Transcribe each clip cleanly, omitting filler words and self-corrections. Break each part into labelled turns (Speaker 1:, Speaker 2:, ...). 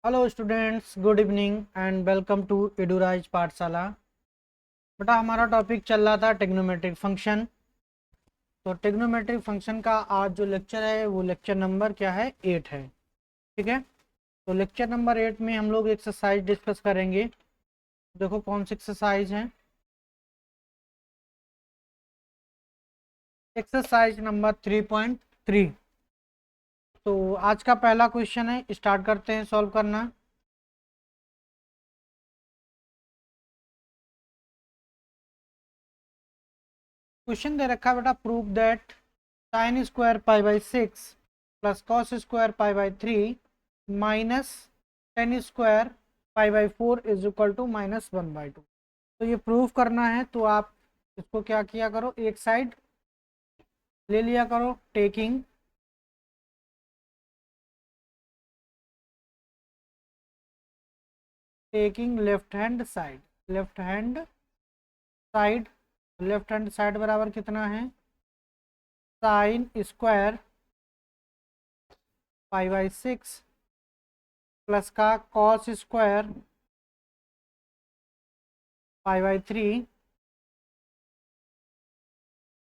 Speaker 1: Hello students, good evening and welcome to Edurise Pathshala. बेटा हमारा topic चल रहा था टेग्नोमेट्रिक फंक्शन। तो टेग्नोमेट्रिक फंक्शन का आज जो लेक्चर है वो लेक्चर नंबर क्या है, 8 है। ठीक है, तो लेक्चर नंबर 8 में हम लोग एक्सरसाइज डिस्कस करेंगे। देखो कौन सी एक्सरसाइज है, एक्सरसाइज नंबर 3.3। तो आज का पहला क्वेश्चन है, स्टार्ट करते हैं सॉल्व करना। क्वेश्चन दे रखा है बेटा, prove that sine square pi by 6 plus cos square pi by 3 minus ten square pi by 4 is equal to -1/2। तो ये प्रूव करना है, तो आप इसको क्या किया करो, एक साइड ले लिया करो, taking left hand side. Left hand side, left hand side बराबर कितना है, sine square pi by 6 plus का cos square pi by 3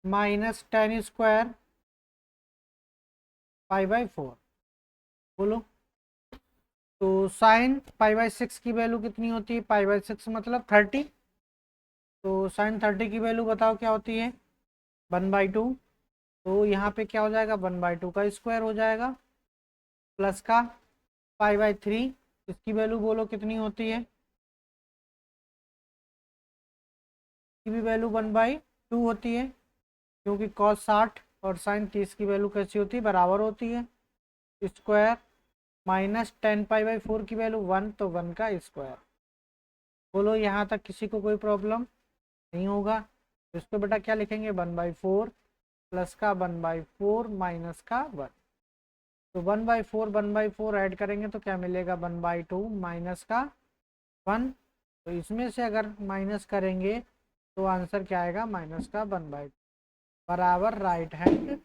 Speaker 1: minus ten square pi by 4। बोलो, तो साइन पाई बाई 6 की वैल्यू कितनी होती है, पाई बाई 6 मतलब 30। तो साइन 30 की वैल्यू बताओ क्या होती है, 1/2। तो यहाँ पे क्या हो जाएगा, 1/2 का स्क्वायर हो जाएगा, प्लस का पाई बाई 3, इसकी वैल्यू बोलो कितनी होती है, इसकी भी वैल्यू 1/2 होती है, क्योंकि कॉस 60 और साइन 30 की वैल्यू कैसी होती है, बराबर होती है। स्क्वायर माइनस 10 पाई बाई 4 की वैल्यू 1, तो 1 का स्क्वायर। बोलो यहाँ तक किसी को कोई प्रॉब्लम नहीं होगा। तो इसको बेटा क्या लिखेंगे, 1/4 प्लस का 1/4 माइनस का 1। तो 1/4 ऐड करेंगे तो क्या मिलेगा, 1/2 माइनस का 1। तो इसमें से अगर माइनस करेंगे तो आंसर क्या आएगा, माइनस का 1/2 बराबर राइट हैंड।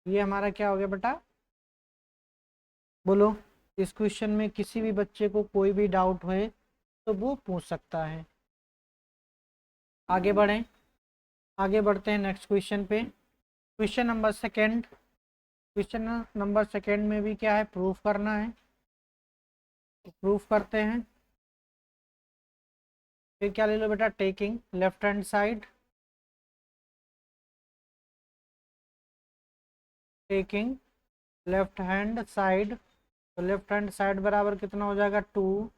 Speaker 1: ये हमारा क्या हो गया बेटा, बोलो। इस क्वेश्चन में किसी भी बच्चे को कोई भी डाउट है तो वो पूछ सकता है। आगे बढ़ें, आगे बढ़ते हैं नेक्स्ट क्वेश्चन पे। Question number second, question number second में भी क्या है, प्रूफ करना है। तो प्रूफ करते हैं। फिर क्या ले लो बेटा, taking left hand side, taking left hand side. तो लेफ्ट हैंड साइड बराबर कितना हो जाएगा, 2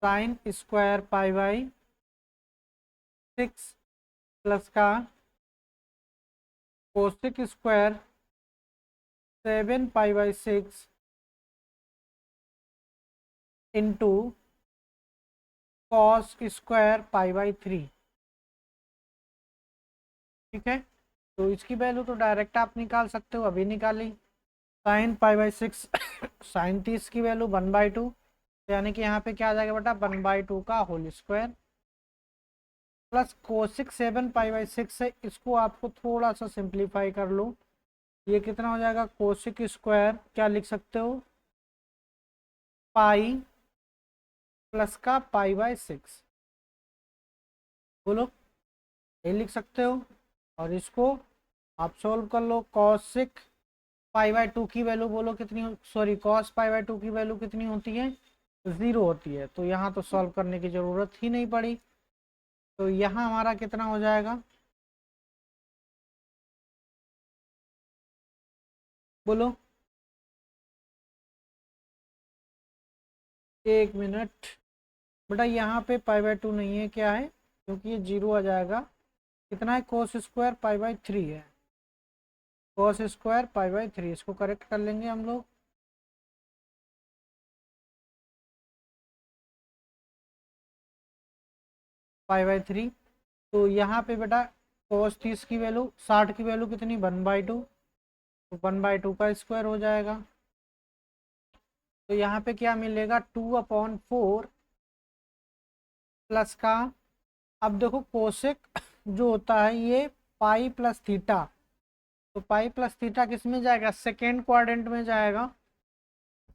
Speaker 1: sine square pi by 6 plus का cosec square 7 pi by 6 into cos square pi by 3। ठीक है, तो इसकी वैल्यू तो डायरेक्ट आप निकाल सकते हो, अभी निकाली। साइन पाई बाई 6 साइन 30 की वैल्यू 1/2, यानी कि यहाँ पे क्या आ जाएगा बेटा, 1/2 का whole square plus cosec 7 pi by 6 है, इसको आपको थोड़ा सा सिंप्लीफाई कर लो। ये कितना हो जाएगा, कोसिक स्क्वायर क्या लिख सकते हो, पाई प्लस का पाई बाई 6। बोलो, ये लिख सकते हो। और इसको आप सोल्व कर लो, कॉसिक पाई बाई 2 की वैल्यू बोलो कितनी, सॉरी कॉस पाई बाई 2 की वैल्यू कितनी होती है, 0 होती है। तो यहाँ तो सॉल्व करने की ज़रूरत ही नहीं पड़ी। तो यहाँ हमारा कितना हो जाएगा, बोलो, एक मिनट बेटा, यहाँ पे पाई बाई 2 नहीं है, क्या है, क्योंकि ये 0 आ जाएगा। कितना है, कोस स्क्वायर पाई बाई 3 है, कोस स्क्वायर पाई बाई 3, इसको करेक्ट कर लेंगे हम लोग। पाई बाई 3, तो यहाँ पे बेटा कोस 30 की वैल्यू, 60 की वैल्यू कितनी, 1/2, तो 1/2 का स्क्वायर हो जाएगा। तो यहाँ पे क्या मिलेगा, 2/4 प्लस का, अब देखो कोसेक जो होता है ये पाई प्लस थीटा, तो पाई प्लस थीटा किस में जाएगा, सेकेंड क्वाड्रेंट में जाएगा।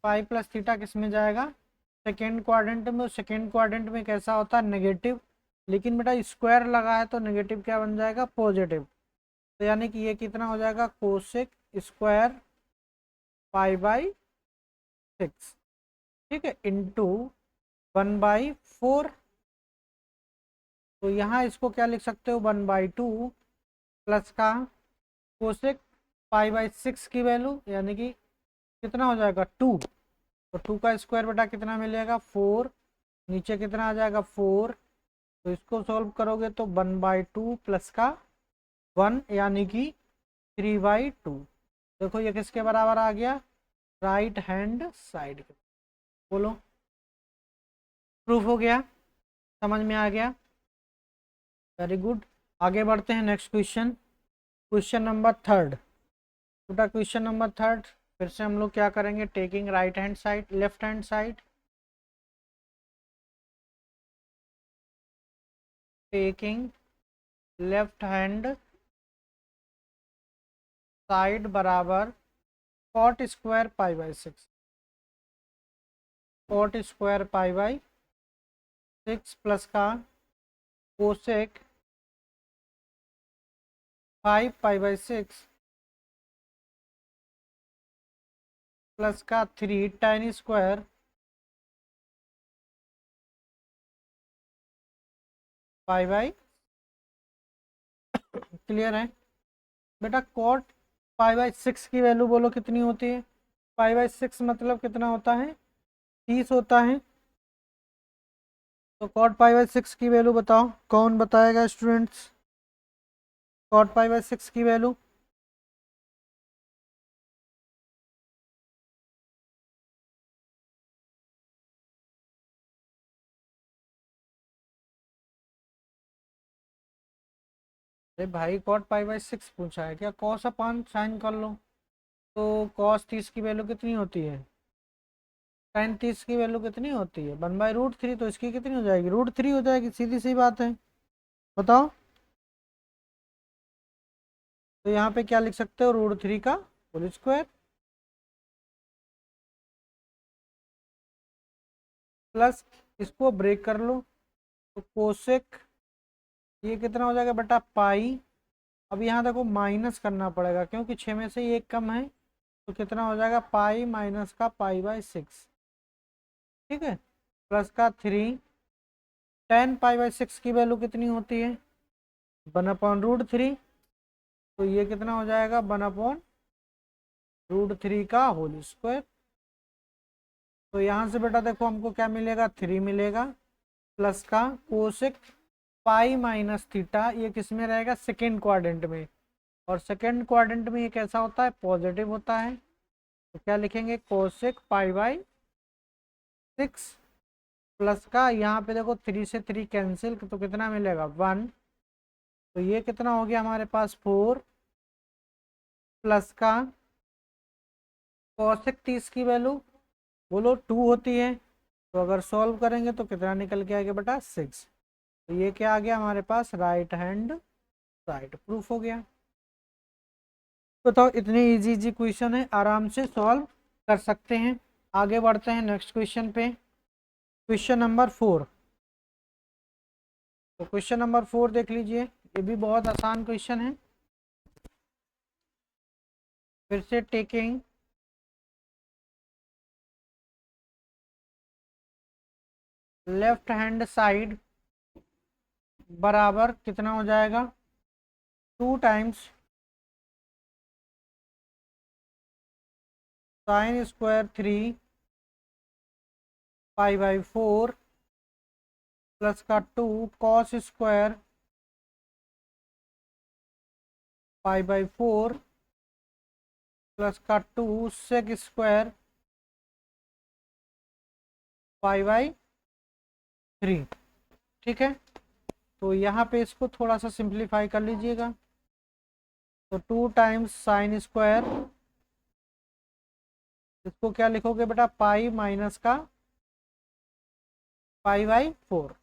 Speaker 1: पाई प्लस थीटा किस में जाएगा, सेकेंड क्वाड्रेंट में। सेकेंड क्वाड्रेंट में कैसा होता है, नेगेटिव, लेकिन बेटा स्क्वायर लगा है तो नेगेटिव क्या बन जाएगा, पॉजिटिव। तो यानी कि ये कितना हो जाएगा, कोसेक स्क्वायर पाई बाई 6, ठीक है, इंटू 1/4। तो यहाँ इसको क्या लिख सकते हो, 1/2 प्लस का कोसेक पाई बाई 6 की वैल्यू, यानी कि कितना हो जाएगा 2। तो 2 का स्क्वायर बेटा कितना मिलेगा 4, नीचे कितना आ जाएगा 4। तो इसको सॉल्व करोगे तो 1/2 प्लस का 1 यानी कि 3/2। देखो ये किसके बराबर आ गया, राइट हैंड साइड के। बोलो, प्रूफ हो गया, समझ में आ गया, वेरी गुड। आगे बढ़ते हैं नेक्स्ट क्वेश्चन, क्वेश्चन नंबर 3। बेटा क्वेश्चन नंबर 3 फिर से हम लोग क्या करेंगे, taking right hand side, left hand side, taking left hand side बराबर cot square pi by 6, cot square pi by 6 plus का कोसेक 5 पाई बाई 6 प्लस का 3 tan square pi by. Clear है बेटा, कॉट पाई बाई 6 की value बोलो कितनी होती है, पाई बाई 6 मतलब कितना होता है, 30 होता है। तो कॉट पाई बाई 6 की वैल्यू बताओ, कौन बताएगा स्टूडेंट्स, कॉट पाई बाई 6 की वैल्यू। अरे भाई कॉट पाई बाई 6 पूछा है क्या, कॉस अपान साइन कर लो। तो कॉस 30 की वैल्यू कितनी होती है, साइन 30 की वैल्यू कितनी होती है, 1/√3। तो इसकी कितनी हो जाएगी, √3 हो जाएगी, सीधी सी बात है, बताओ। तो यहाँ पे क्या लिख सकते हो, √3 का होल स्क्वायर प्लस, इसको ब्रेक कर लो तो कोसेक, ये कितना हो जाएगा बेटा पाई। अब यहाँ देखो माइनस करना पड़ेगा क्योंकि 6 में से एक कम है, तो कितना हो जाएगा पाई माइनस का पाई बाई 6, ठीक है, प्लस का 3 tan पाई बाई 6 की वैल्यू कितनी होती है, 1/√3। तो ये कितना हो जाएगा 1/√3 का होल स्क्वायर। तो यहाँ से बेटा देखो हमको क्या मिलेगा, 3 मिलेगा, प्लस का कोसेक पाई माइनस थीटा, ये किस में रहेगा, सेकेंड क्वाड्रेंट में। और सेकेंड क्वाड्रेंट में ये कैसा होता है, पॉजिटिव होता है। तो क्या लिखेंगे, कोसेक पाई बाई 6 प्लस का, यहाँ पे देखो 3 से 3 कैंसिल, तो कितना मिलेगा 1। तो ये कितना हो गया हमारे पास 4 प्लस का कोसेक 30 की वैल्यू बोलो 2 होती है। तो अगर सॉल्व करेंगे तो कितना निकल के आएगा बेटा 6। तो ये क्या आ गया हमारे पास, राइट हैंड साइड, प्रूफ हो गया। बताओ, इतने इजी इजी क्वेश्चन है, आराम से सॉल्व कर सकते हैं। आगे बढ़ते हैं नेक्स्ट क्वेश्चन पे, क्वेश्चन नंबर 4। तो क्वेश्चन नंबर 4 देख लीजिए, ये भी बहुत आसान क्वेश्चन है। फिर से टेकिंग लेफ्ट हैंड साइड बराबर कितना हो जाएगा, 2 times sine square 3 pi by 4 plus का 2 cos square pi by 4 plus का 2 सेक स्क्वायर पाई बाई 3, ठीक है। तो यहाँ पे इसको थोड़ा सा सिंप्लीफाई कर लीजिएगा। तो 2 टाइम्स साइन स्क्वायर, इसको क्या लिखोगे बेटा, पाई माइनस का पाई बाई 4।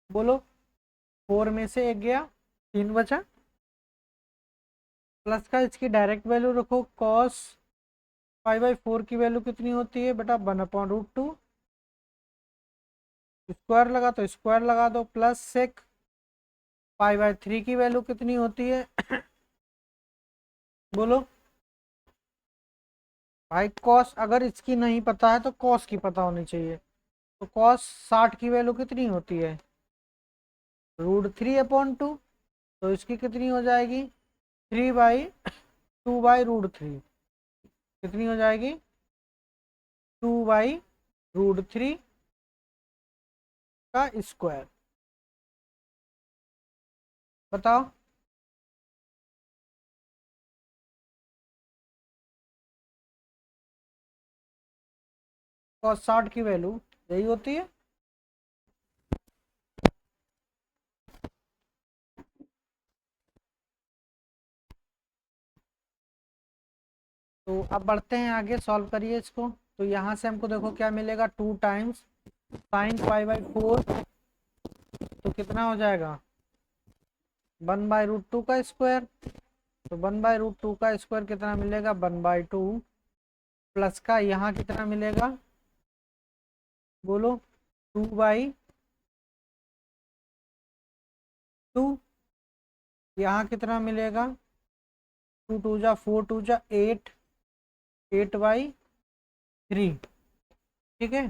Speaker 1: बोलो, 4 में से एक गया, 3 बचा, प्लस का इसकी डायरेक्ट वैल्यू रखो कॉस पाई/4 की वैल्यू कितनी होती है बेटा 1/√2, स्क्वायर लगा तो स्क्वायर लगा दो, प्लस सेक पाई/3 की वैल्यू कितनी होती है बोलो भाई। कॉस अगर इसकी नहीं पता है तो कॉस की पता होनी चाहिए। तो कॉस 60 की वैल्यू कितनी होती है √3/2, तो इसकी कितनी हो जाएगी 3/2/√3, कितनी हो जाएगी 2/√3 का स्क्वायर। बताओ cos 60 की वैल्यू यही होती है। तो अब बढ़ते हैं आगे, सॉल्व करिए इसको। तो यहाँ से हमको देखो क्या मिलेगा 2 टाइम्स साइन पाई/4, तो कितना हो जाएगा 1/√2 का स्क्वायर। तो 1/√2 का स्क्वायर कितना मिलेगा 1/2, प्लस का यहाँ कितना मिलेगा बोलो 2/2, यहाँ कितना मिलेगा 2 × 2 = 4, 2 × 8, 8/3। ठीक है,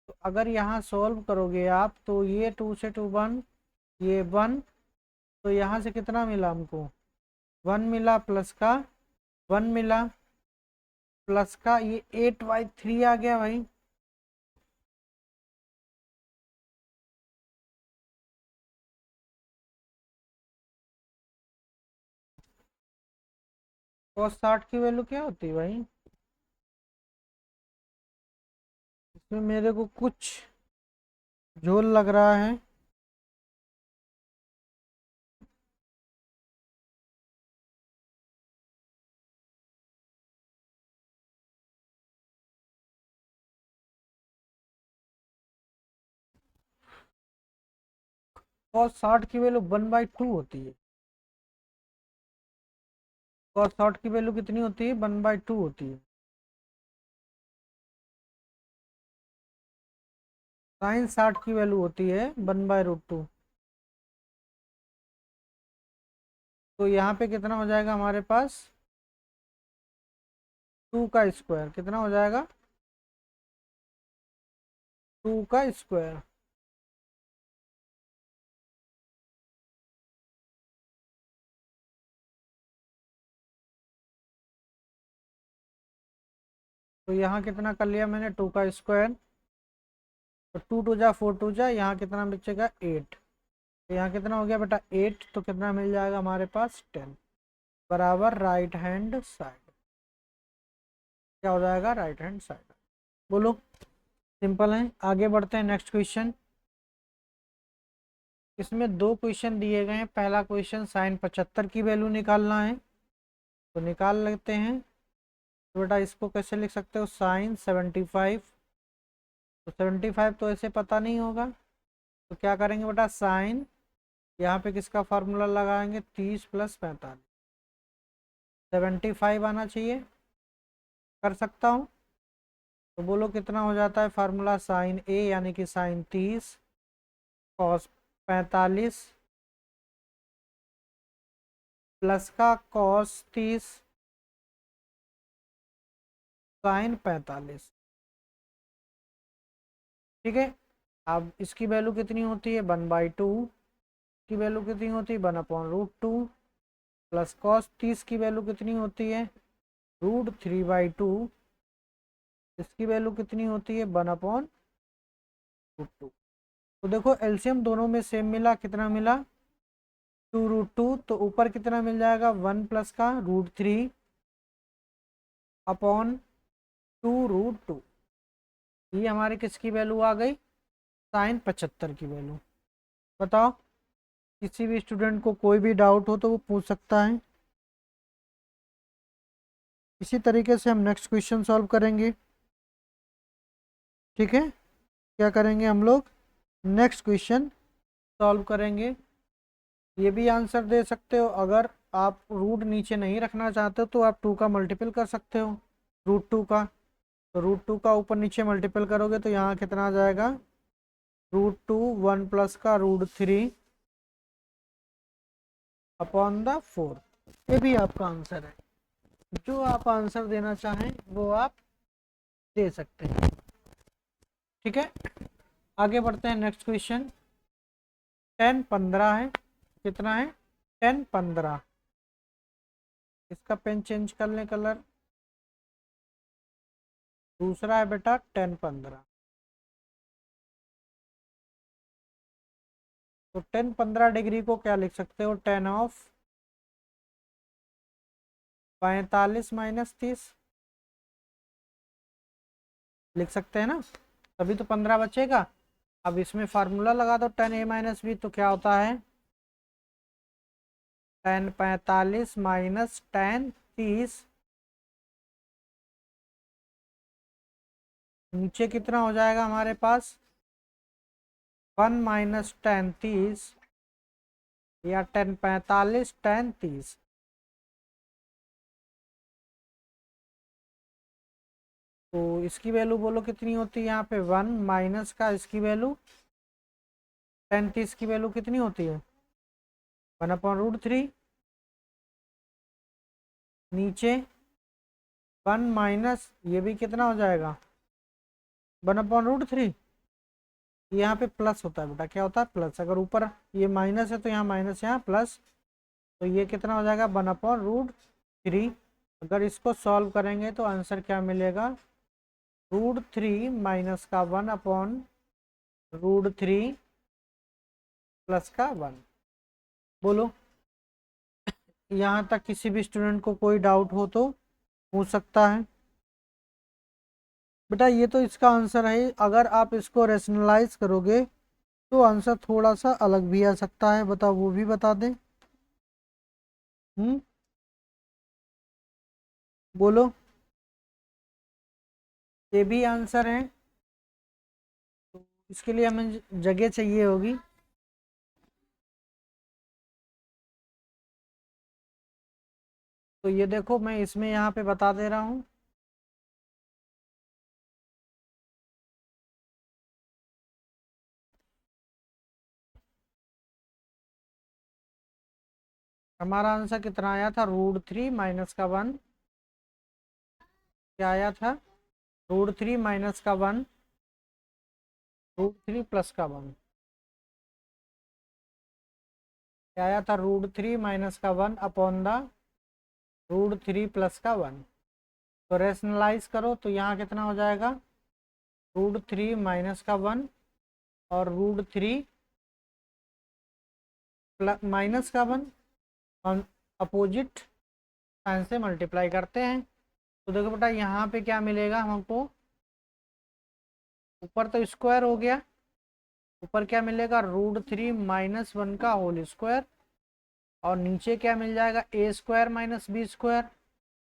Speaker 1: तो अगर यहाँ सॉल्व करोगे आप तो ये 2 से 2 1, ये 1, तो यहाँ से कितना मिला हमको 1 मिला, प्लस का 1 मिला, प्लस का ये 8/3 आ गया भाई। cos 60 की वैल्यू क्या होती है भाई, इसमें मेरे को कुछ झोल लग रहा है। cos 60 की वैल्यू 1/2 होती है। cos 60 की वैल्यू कितनी होती है 1/2 होती है। साइन 60 की वैल्यू होती है 1/√2। तो यहाँ पे कितना हो जाएगा हमारे पास 2 का स्क्वायर, कितना हो जाएगा 2 का स्क्वायर। तो यहाँ कितना कर लिया मैंने 2 का स्क्वायर, तो 2 × 2 = 4, 2 × यहाँ कितना बचेगा 8, तो यहाँ कितना हो गया बेटा 8, तो कितना मिल जाएगा हमारे पास 10 बराबर राइट हैंड साइड। क्या हो जाएगा राइट हैंड साइड बोलो। सिंपल है, आगे बढ़ते हैं नेक्स्ट क्वेश्चन। इसमें 2 क्वेश्चन दिए गए हैं। पहला क्वेश्चन साइन 75 की वैल्यू निकालना है, तो निकाल लेते हैं। तो बेटा इसको कैसे लिख सकते हो साइन 75, तो 75 तो ऐसे पता नहीं होगा, तो क्या करेंगे बेटा साइन यहाँ पे किसका फार्मूला लगाएंगे 30 + 45, 75 आना चाहिए। कर सकता हूँ, तो बोलो कितना हो जाता है फार्मूला साइन ए यानी कि साइन 30 cos 45 प्लस का cos 30 साइन 45। ठीक है, अब इसकी वैल्यू कितनी होती है 1/2 की वैल्यू कितनी होती है 1/√2, प्लस cos 30 की वैल्यू कितनी होती है √3/2, इसकी वैल्यू कितनी होती है 1/√2। तो देखो एलसीएम दोनों में सेम मिला, कितना मिला 2√2, तो ऊपर कितना मिल जाएगा 1 प्लस का √3/2√2। ये हमारी किसकी वैल्यू आ गई साइन 75 की वैल्यू। बताओ किसी भी स्टूडेंट को कोई भी डाउट हो तो वो पूछ सकता है। इसी तरीके से हम नेक्स्ट क्वेश्चन सॉल्व करेंगे। ठीक है, क्या करेंगे हम लोग नेक्स्ट क्वेश्चन सॉल्व करेंगे। ये भी आंसर दे सकते हो, अगर आप रूट नीचे नहीं रखना चाहते हो तो आप 2 का मल्टीपल कर सकते हो √2 का, तो √2 का ऊपर नीचे मल्टीपल करोगे तो यहाँ कितना आ जाएगा, √2 1 प्लस का √3 अपॉन द 4। ये भी आपका आंसर है। जो आप आंसर देना चाहें वो आप दे सकते हैं। ठीक है, आगे बढ़ते हैं। नेक्स्ट क्वेश्चन 10 15 है। कितना है, 10 15। इसका पेन चेंज कर लें कलर। दूसरा है बेटा 10 15। तो 10 15 डिग्री को क्या लिख सकते हो, 10 ऑफ 45 माइनस 30 लिख सकते हैं ना, तभी तो 15 बचेगा। अब इसमें फार्मूला लगा दो 10a माइनस बी, तो क्या होता है 10 45 माइनस 10 30। नीचे कितना हो जाएगा हमारे पास 1 माइनस 10 30 या 10 45 10 30। तो इसकी वैल्यू बोलो कितनी होती है, यहाँ पे 1 माइनस का इसकी वैल्यू 10 30 की वैल्यू कितनी होती है 1/√3। नीचे 1 माइनस ये भी कितना हो जाएगा 1/√3। यहाँ पे प्लस होता है बेटा, क्या होता है प्लस। अगर ऊपर ये माइनस है तो यहाँ माइनस, यहाँ प्लस, तो ये कितना हो जाएगा 1/√3। अगर इसको सॉल्व करेंगे तो आंसर क्या मिलेगा, √3 माइनस का 1/√3 प्लस का 1। बोलो, यहाँ तक किसी भी स्टूडेंट को कोई डाउट हो तो पूछ सकता है। बेटा ये तो इसका आंसर है, अगर आप इसको रेशनलाइज करोगे तो आंसर थोड़ा सा अलग भी आ सकता है। बताओ, वो भी बता दें। बोलो, ये भी आंसर है। तो इसके लिए हमें जगह चाहिए होगी। तो ये देखो, मैं इसमें यहाँ पे बता दे रहा हूँ। हमारा आंसर कितना आया था, √3 माइनस का 1। क्या आया था, √3 माइनस का 1, √3 प्लस का 1। क्या आया था, √3 माइनस का 1 अपॉन द √3 प्लस का 1। तो रेशनलाइज करो तो यहाँ कितना हो जाएगा, √3 माइनस का 1 और √3 प्लस माइनस का 1 हम अपोजिट साइन से मल्टीप्लाई करते हैं। तो देखो बेटा, यहाँ पे क्या मिलेगा हमको, ऊपर तो स्क्वायर हो गया, ऊपर क्या मिलेगा √3 माइनस 1 का होल स्क्वायर, और नीचे क्या मिल जाएगा a² माइनस b²।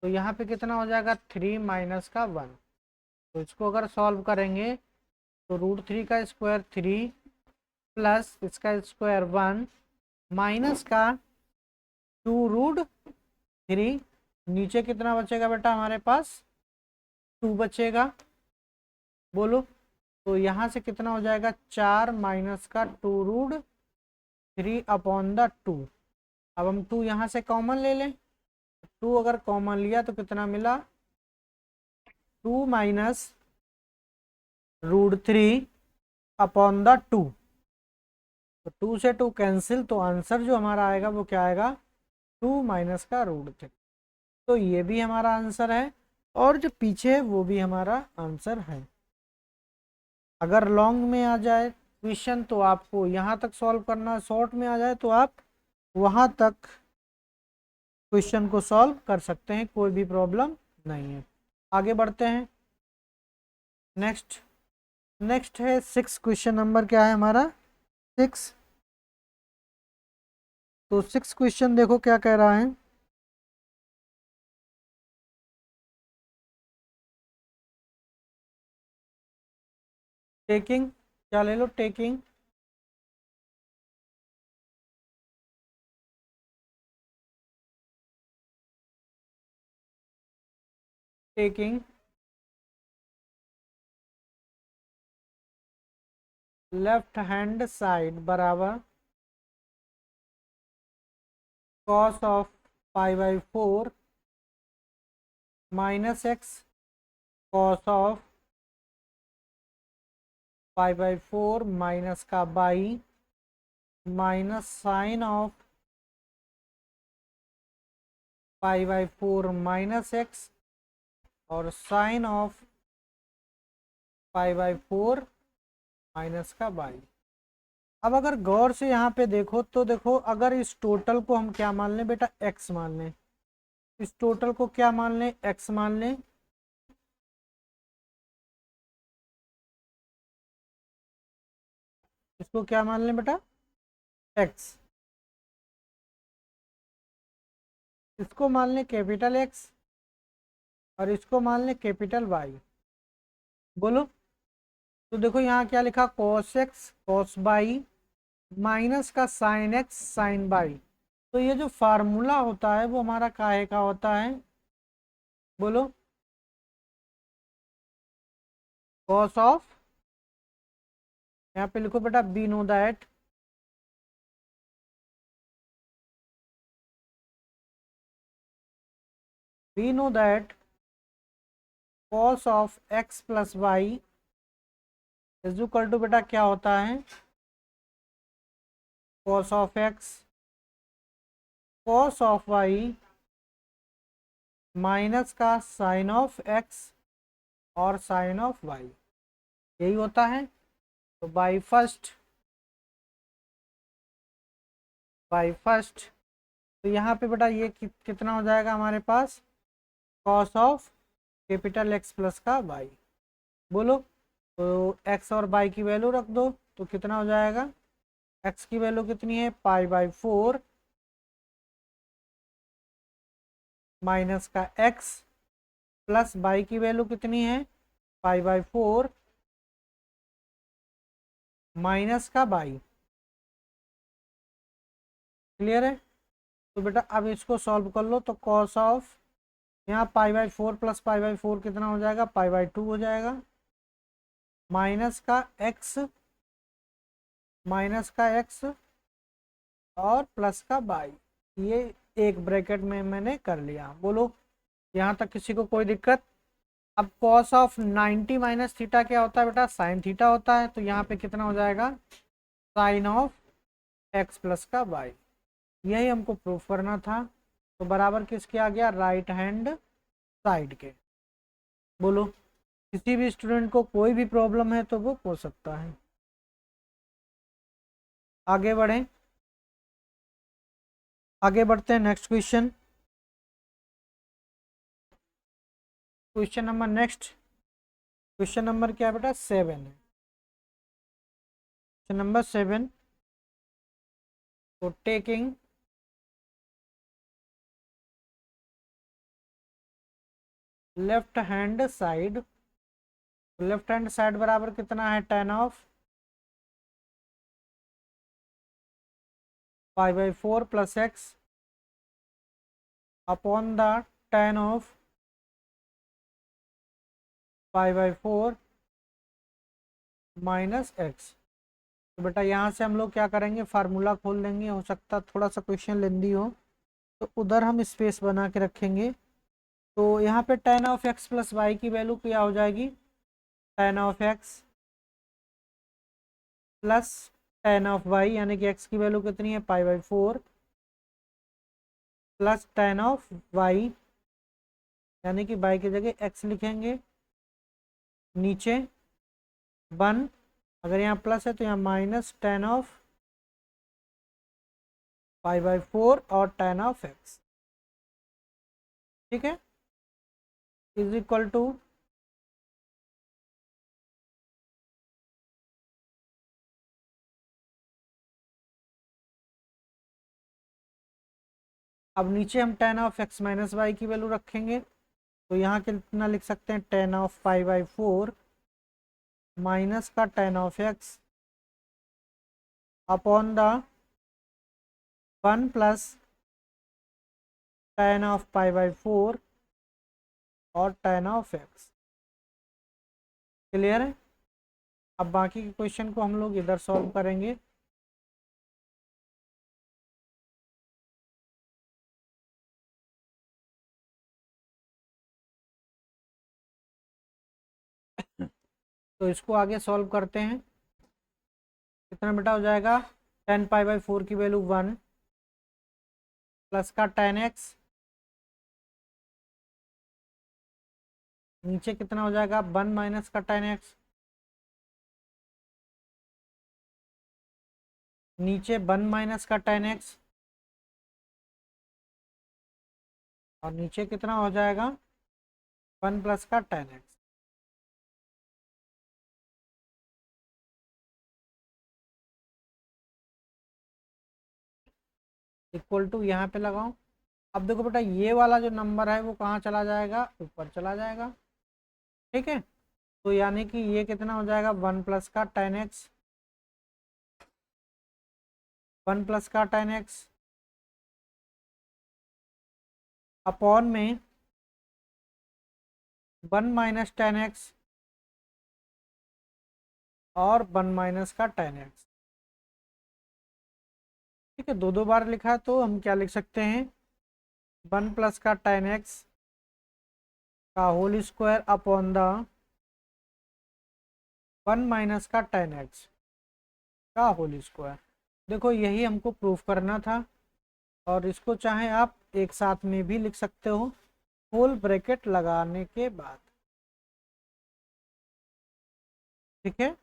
Speaker 1: तो यहाँ पे कितना हो जाएगा 3 माइनस का 1। तो इसको अगर सॉल्व करेंगे तो √3 का स्क्वायर 3 प्लस इसका स्क्वायर 1 माइनस का 2√3। नीचे कितना बचेगा बेटा हमारे पास 2 बचेगा। बोलो, तो यहाँ से कितना हो जाएगा 4 माइनस का 2√3 अपॉन द 2। अब हम 2 यहाँ से कॉमन ले लें। 2 अगर कॉमन लिया तो कितना मिला 2 माइनस √3 अपॉन द 2। तो 2 से 2 कैंसिल, तो आंसर जो हमारा आएगा वो क्या आएगा 2 माइनस का √3। तो ये भी हमारा आंसर है, और जो पीछे है वो भी हमारा आंसर है। अगर लॉन्ग में आ जाए क्वेश्चन तो आपको यहाँ तक सॉल्व करना है, शॉर्ट में आ जाए तो आप वहाँ तक क्वेश्चन को सॉल्व कर सकते हैं, कोई भी प्रॉब्लम नहीं है। आगे बढ़ते हैं। नेक्स्ट है 6 क्वेश्चन नंबर क्या है हमारा 6। तो 6 क्वेश्चन देखो क्या कह रहा है, टेकिंग, क्या ले लो taking taking left hand side बराबर cos of pi by 4 minus x cos of pi by 4 minus का by minus sine of pi by 4 minus x और sine of pi by 4 minus का बाई। अब अगर गौर से यहाँ पे देखो तो देखो, अगर इस टोटल को हम क्या मान लें बेटा, एक्स मान लें। इस टोटल को क्या मान लें, एक्स मान लें। इसको क्या मान लें बेटा, एक्स। इसको मान लें कैपिटल एक्स और इसको मान लें कैपिटल वाई। बोलो। तो देखो यहाँ क्या लिखा, cos x cos by minus का साइन एक्स साइन बाई। तो ये जो फार्मूला होता है वो हमारा काहे का होता है, बोलो। कॉस ऑफ, यहाँ पे लिखो बेटा we know that we know that cos of x plus y is equal to बेटा क्या होता है, cos of x cos of y minus का साइन ऑफ x और साइन ऑफ y, यही होता है। तो बाई फर्स्ट तो यहाँ पे बेटा ये कितना हो जाएगा हमारे पास, cos of capital x plus का y। बोलो। तो x और y की वैल्यू रख दो तो कितना हो जाएगा, x की वैल्यू कितनी है, पाई बाई 4 माइनस का x प्लस y की वैल्यू कितनी है, पाई बाई 4 माइनस का y। क्लियर है। तो बेटा अब इसको सॉल्व कर लो। तो कॉस ऑफ, यहाँ पाई बाई 4 प्लस पाई बाई 4 कितना हो जाएगा, पाई बाई 2 हो जाएगा माइनस का x और प्लस का बाई, ये एक ब्रैकेट में मैंने कर लिया। बोलो यहाँ तक किसी को कोई दिक्कत। अब कॉस ऑफ 90 माइनस थीटा क्या होता है बेटा, साइन थीटा होता है। तो यहाँ पे कितना हो जाएगा, साइन ऑफ एक्स प्लस का बाई। यही हमको प्रूफ करना था। तो बराबर किसके आ गया, राइट हैंड साइड के। बोलो किसी भी स्टूडेंट को कोई भी प्रॉब्लम है तो वो पूछ सकता है। आगे बढ़ें, आगे बढ़ते हैं next question. Question number next, question number क्या बेटा, 7 है। क्वेश्चन नंबर 7, तो taking left hand side, left hand side बराबर कितना है, tan of pi by 4 plus x upon the tan of pi by 4 minus x. तो बेटा यहाँ से हम लोग क्या करेंगे, फार्मूला खोल देंगे। हो सकता है थोड़ा सा क्वेश्चन लेंदी हो तो उधर हम स्पेस बना के रखेंगे। तो यहाँ पे tan of x plus y की वैल्यू क्या हो जाएगी, tan of x plus tan of y, यानी कि x की वैल्यू कितनी है, pi by 4 plus tan of y, यानी कि y की जगह x लिखेंगे, नीचे 1, अगर यहाँ प्लस है तो यहाँ minus tan of pi by 4 और tan ऑफ x। ठीक है, इज इक्वल टू अब नीचे हम tan of x minus y की वैल्यू रखेंगे। तो यहाँ कितना लिख सकते हैं, tan of pi by 4 minus का tan of x upon the 1 plus tan of pi by 4 और tan ऑफ x। क्लियर है? अब बाकी के क्वेश्चन को हम लोग इधर सॉल्व करेंगे। तो इसको आगे सॉल्व करते हैं। कितना बेटा हो जाएगा? 10 पाई/4 की वैल्यू 1 प्लस का tan x, नीचे कितना हो जाएगा? 1 माइनस का tan x, नीचे 1 माइनस का tan x, और नीचे कितना हो जाएगा? 1 प्लस का tan x। इक्वल टू यहाँ पे लगाओ। अब देखो बेटा, ये वाला जो नंबर है वो कहाँ चला जाएगा? ऊपर चला जाएगा। ठीक है, तो यानी कि ये कितना हो जाएगा? 1 प्लस का tan x, 1 प्लस का tan x अपॉन में 1 माइनस tan x और 1 माइनस का tan x। ठीक है, दो दो बार लिखा है तो हम क्या लिख सकते हैं? 1 प्लस का tan x का whole square upon the 1 minus का tan x का होल स्क्वायर। देखो यही हमको प्रूफ करना था, और इसको चाहे आप एक साथ में भी लिख सकते हो होल ब्रैकेट लगाने के बाद। ठीक है,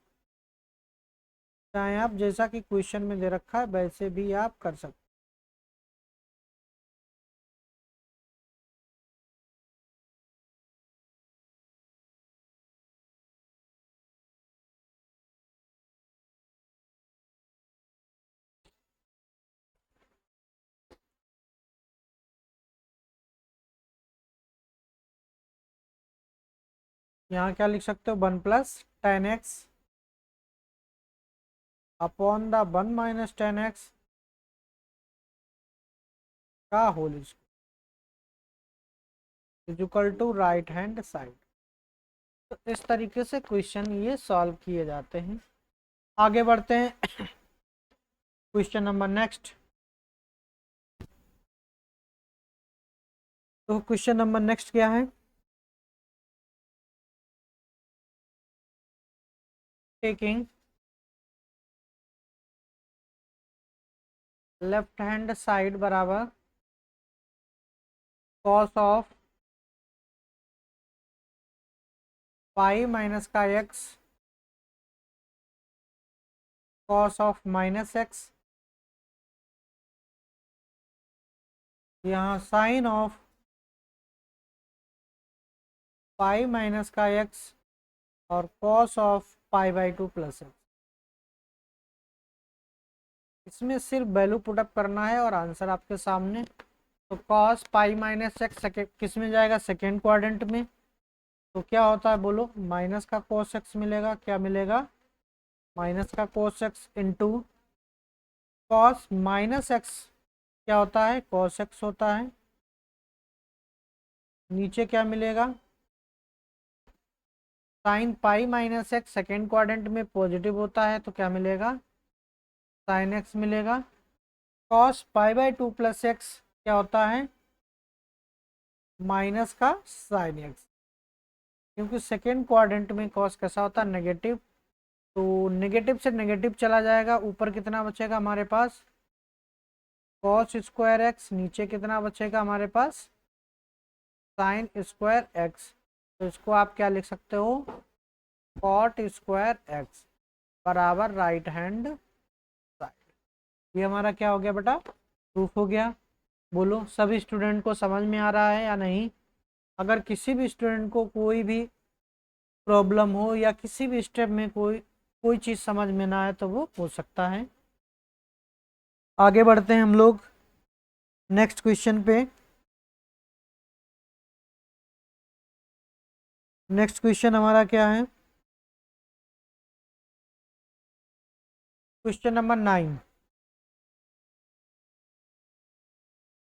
Speaker 1: चाहे आप जैसा कि क्वेश्चन में दे रखा है वैसे भी आप कर सकते। यहाँ क्या लिख सकते हो? 1 plus tan x upon the 1 minus tan x का whole square equal to right hand side. तो इस तरीके से क्वेश्चन ये सॉल्व किए जाते हैं। आगे बढ़ते हैं। Question number next. तो क्वेश्चन नंबर नेक्स्ट क्या है? टेकिंग लेफ्ट हैंड साइड बराबर कॉस ऑफ पाई माइनस का x cos of minus x, यहाँ साइन ऑफ पाई माइनस का x और कॉस ऑफ पाई/2 प्लस x। इसमें सिर्फ वैल्यू पुटअप करना है और आंसर आपके सामने। तो cos pi minus x second किस में जाएगा? सेकेंड क्वाड्रेंट में। तो क्या होता है बोलो? माइनस का कोस एक्स मिलेगा। क्या मिलेगा? माइनस का cos x into cos minus x क्या होता है? कॉस एक्स होता है। नीचे क्या मिलेगा? Sine pi minus x second quadrant में पॉजिटिव होता है तो क्या मिलेगा? साइन एक्स मिलेगा। कॉस पाई/2 प्लस एक्स क्या होता है? माइनस का साइन एक्स, क्योंकि सेकेंड क्वाड्रेंट में कॉस कैसा होता है? नेगेटिव। तो नेगेटिव से नेगेटिव चला जाएगा, ऊपर कितना बचेगा हमारे पास? Cos square x. नीचे कितना बचेगा हमारे पास? Sine square x. तो इसको आप क्या लिख सकते हो? कॉट स्क्वायर एक्स बराबर राइट हैंड साइड। ये हमारा क्या हो गया बेटा? प्रूफ हो गया। बोलो सभी स्टूडेंट को समझ में आ रहा है या नहीं? अगर किसी भी स्टूडेंट को कोई भी प्रॉब्लम हो या किसी भी स्टेप में कोई कोई चीज़ समझ में ना आए तो वो पूछ सकता है। आगे बढ़ते हैं हम लोग नेक्स्ट क्वेश्चन पे। नेक्स्ट क्वेश्चन हमारा क्या है? Question number 9।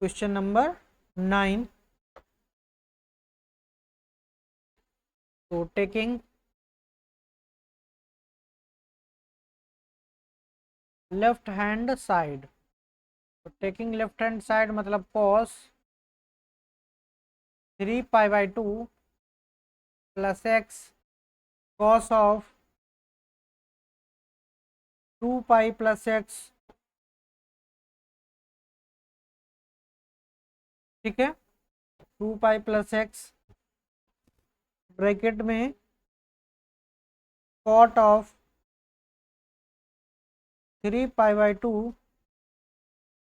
Speaker 1: Question number 9। तो टेकिंग लेफ्ट हैंड साइड, तो टेकिंग लेफ्ट हैंड साइड मतलब cos 3 pi by 2 plus x cos of 2 pi plus x. ठीक है, 2 पाई प्लस एक्स ब्रैकेट में cot of 3 pi by 2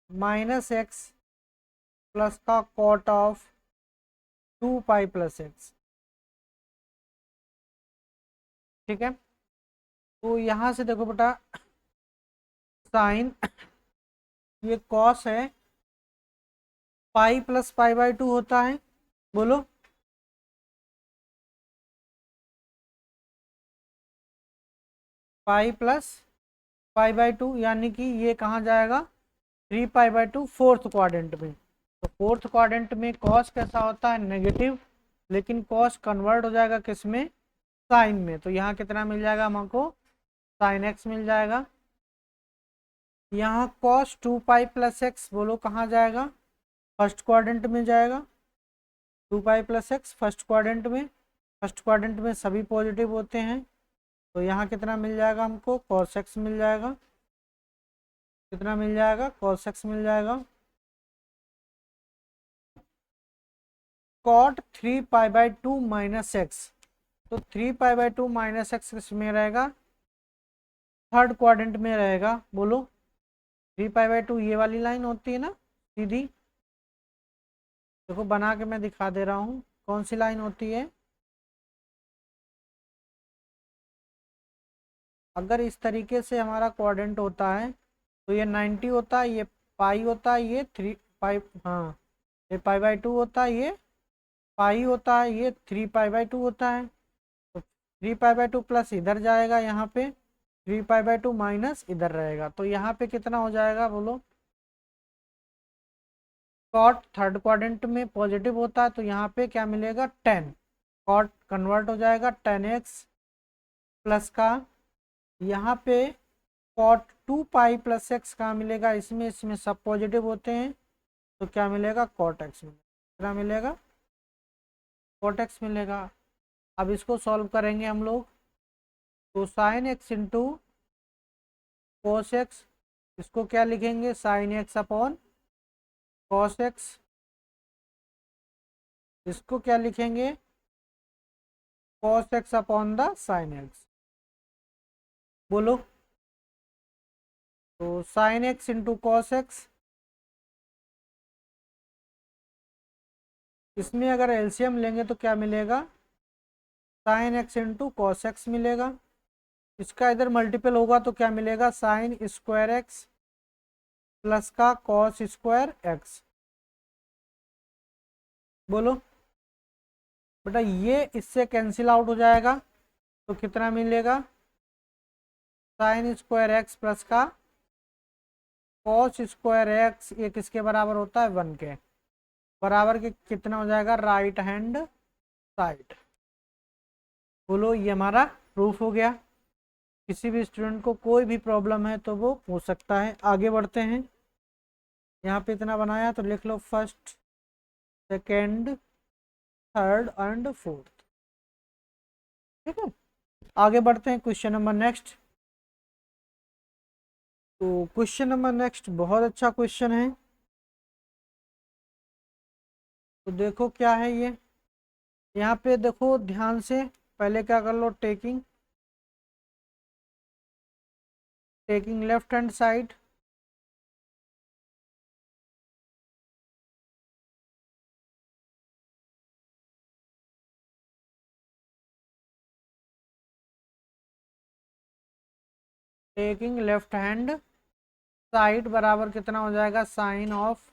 Speaker 1: minus x plus का cot of 2 pi plus x. ठीक है, तो यहाँ से देखो बेटा साइन ये कॉस है, पाई प्लस पाई बाई 2 होता है, बोलो पाई प्लस पाई बाई 2, यानी कि ये कहाँ जाएगा 3 पाई बाई 2 फोर्थ क्वाड्रेंट में। तो फोर्थ क्वाड्रेंट में कॉस कैसा होता है नेगेटिव, लेकिन कॉस कन्वर्ट हो जाएगा किस में साइन में। तो यहाँ कितना मिल जाएगा हमको साइन एक्स मिल जाएगा। यहाँ कॉस 2 पाई प्लस एक्स बोलो कहाँ जाएगा फर्स्ट क्वाड्रेंट में जाएगा। 2 pi plus x first quadrant में, फर्स्ट क्वाड्रेंट में सभी पॉजिटिव होते हैं। तो यहाँ कितना मिल जाएगा हमको कॉस एक्स मिल जाएगा। कितना मिल जाएगा कॉस एक्स मिल जाएगा। Cot 3 pi by 2 minus x, तो 3 पाई बाई 2 माइनस एक्स किस में रहेगा थर्ड क्वाड्रेंट में रहेगा। बोलो 3 पाई बाई 2 ये वाली लाइन होती है ना सीधी, देखो बना के मैं दिखा दे रहा हूँ कौन सी लाइन होती है। अगर इस तरीके से हमारा क्वाड्रेंट होता है तो ये 90 होता है, ये पाई होता है, ये 3 पाई, हाँ ये पाई बाई 2 होता है, ये पाई होता है, ये 3 पाई बाई 2 होता है। तो 3 पाई बाई 2 प्लस इधर जाएगा, यहाँ पे 3 पाई बाई 2 माइनस इधर रहेगा। तो यहाँ पे कितना हो जाएगा बोलो कॉट थर्ड क्वाड्रेंट में पॉजिटिव होता है, तो यहाँ पे क्या मिलेगा 10, कॉट कन्वर्ट हो जाएगा 10x प्लस का, यहाँ पे कॉट 2 पाई प्लस एक्स कहाँ मिलेगा इसमें, इसमें सब पॉजिटिव होते हैं, तो क्या मिलेगा कॉट एक्स मिलेगा। कितना मिलेगा कॉट एक्स मिलेगा। अब इसको सॉल्व करेंगे हम लोग, तो sine x into cos x, इसको क्या लिखेंगे sine x upon cos x, इसको क्या लिखेंगे cos x upon the sine x. बोलो तो sine x into cos x, इसमें अगर एलसीएम लेंगे तो क्या मिलेगा sine x into cos x मिलेगा। इसका इधर मल्टीपल होगा तो क्या मिलेगा साइन स्क्वायर एक्स प्लस का कॉस स्क्वायर एक्स। बोलो बेटा ये इससे कैंसिल आउट हो जाएगा, तो कितना मिलेगा साइन स्क्वायर एक्स प्लस का कॉस स्क्वायर एक्स, ये किसके बराबर होता है 1 के बराबर के, कितना हो जाएगा राइट हैंड साइड। बोलो ये हमारा प्रूफ हो गया। किसी भी स्टूडेंट को कोई भी प्रॉब्लम है तो वो पूछ सकता है। आगे बढ़ते हैं, यहाँ पे इतना बनाया तो लिख लो first second third and fourth. ठीक है, आगे बढ़ते हैं क्वेश्चन नंबर नेक्स्ट। तो क्वेश्चन नंबर नेक्स्ट बहुत अच्छा क्वेश्चन है। तो देखो क्या है ये, यहाँ पे देखो ध्यान से, पहले क्या कर लो taking left hand side, taking left hand side बराबर कितना हो जाएगा sine of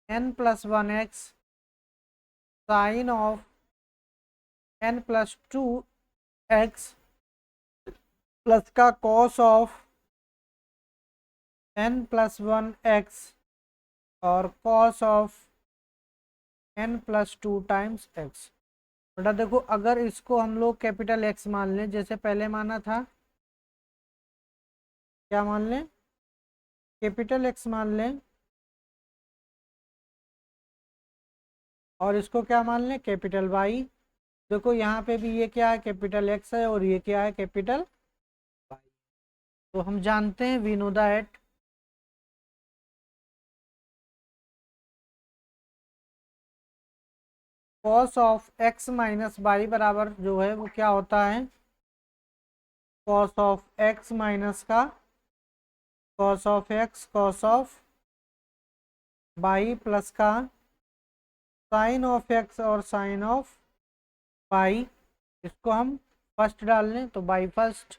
Speaker 1: n+1x sine of n+2x plus का कॉस ऑफ n+1x और cos of n+2 times x। बेटा देखो, अगर इसको हम लोग कैपिटल एक्स मान लें, जैसे पहले माना था, क्या मान लें, कैपिटल एक्स मान लें, और इसको क्या मान लें, कैपिटल वाई। देखो यहाँ पे भी ये क्या है, कैपिटल एक्स है, और ये क्या है, कैपिटल वाई। तो हम जानते हैं, we know that cos of x minus y बराबर जो है वो क्या होता है, कॉस ऑफ एक्स माइनस का cos of x cos of y plus का साइन ऑफ एक्स और साइन ऑफ वाई। इसको हम फर्स्ट डाल लें तो बाई फर्स्ट।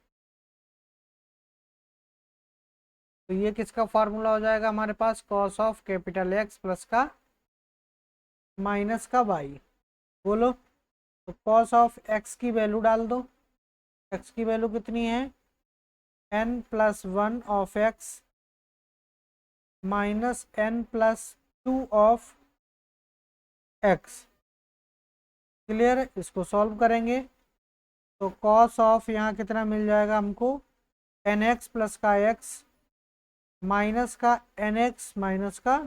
Speaker 1: तो ये किसका फार्मूला हो जाएगा हमारे पास, cos of capital x plus का माइनस का वाई। बोलो, तो कॉस ऑफ एक्स की वैल्यू डाल दो। एक्स की वैल्यू कितनी है, n plus one of x minus n plus two of x. Clear है, इसको सॉल्व करेंगे तो कॉस ऑफ यहाँ कितना मिल जाएगा हमको, एन एक्स प्लस का एक्स माइनस का एन एक्स माइनस का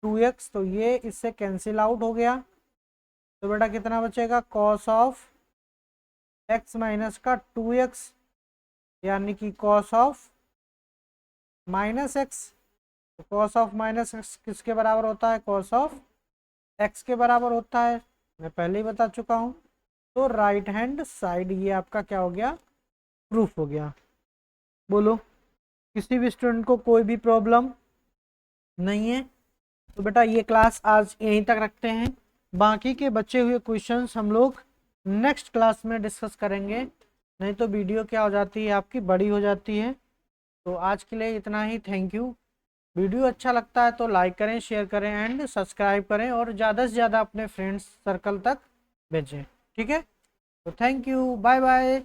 Speaker 1: 2x। तो ये इससे कैंसिल आउट हो गया। तो बेटा कितना बचेगा, कॉस ऑफ एक्स माइनस का 2x, यानी कि cos of minus x. Cos of minus x किसके बराबर होता है, कॉस ऑफ एक्स के बराबर होता है, मैं पहले ही बता चुका हूँ। तो राइट हैंड साइड ये आपका क्या हो गया, प्रूफ हो गया। बोलो, किसी भी स्टूडेंट को कोई भी प्रॉब्लम नहीं है? तो बेटा ये क्लास आज यहीं तक रखते हैं, बाकी के बचे हुए क्वेश्चंस हम लोग नेक्स्ट क्लास में डिस्कस करेंगे, नहीं तो वीडियो क्या हो जाती है आपकी, बड़ी हो जाती है। तो आज के लिए इतना ही, थैंक यू। वीडियो अच्छा लगता है तो लाइक करें, शेयर करें एंड सब्सक्राइब करें, और ज़्यादा से ज़्यादा अपने फ्रेंड्स सर्कल तक भेजें, ठीक है। तो थैंक यू, बाय बाय।